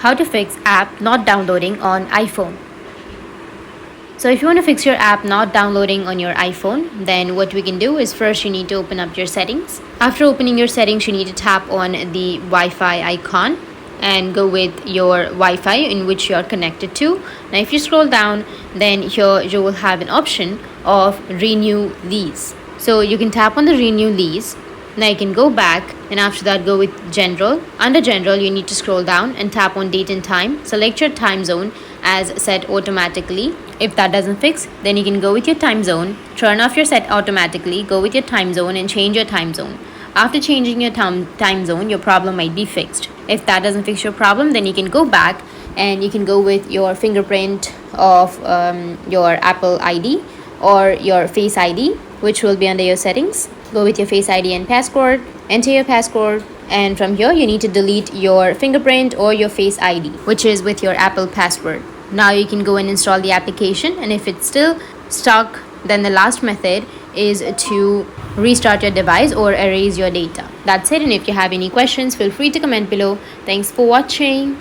how to fix app not downloading on iPhone. So if you want to fix your app not downloading on your iPhone, then what we can do is first you need to open up your settings. After opening your settings, you need to tap on the Wi-Fi icon and go with your Wi-Fi in which you are connected to. Now if you scroll down, then here you will have an option of renew lease. So you can tap on the renew lease. Now you can go back and after that go with general. Under general, you need to scroll down and tap on date and time. Select your time zone as set automatically. If that doesn't fix, then you can go with your time zone, turn off your set automatically, go with your time zone and change your time zone. After changing your time zone, your problem might be fixed. If that doesn't fix your problem, then you can go back and you can go with your fingerprint of your Apple ID or your Face ID, which will be under your settings. Go with your Face ID and passcode, enter your passcode, and from here you need to delete your fingerprint or your Face ID, which is with your Apple password. Now you can go and install the application, and if it's still stuck, then the last method is to restart your device or erase your data. That's it, and if you have any questions, feel free to comment below. Thanks for watching.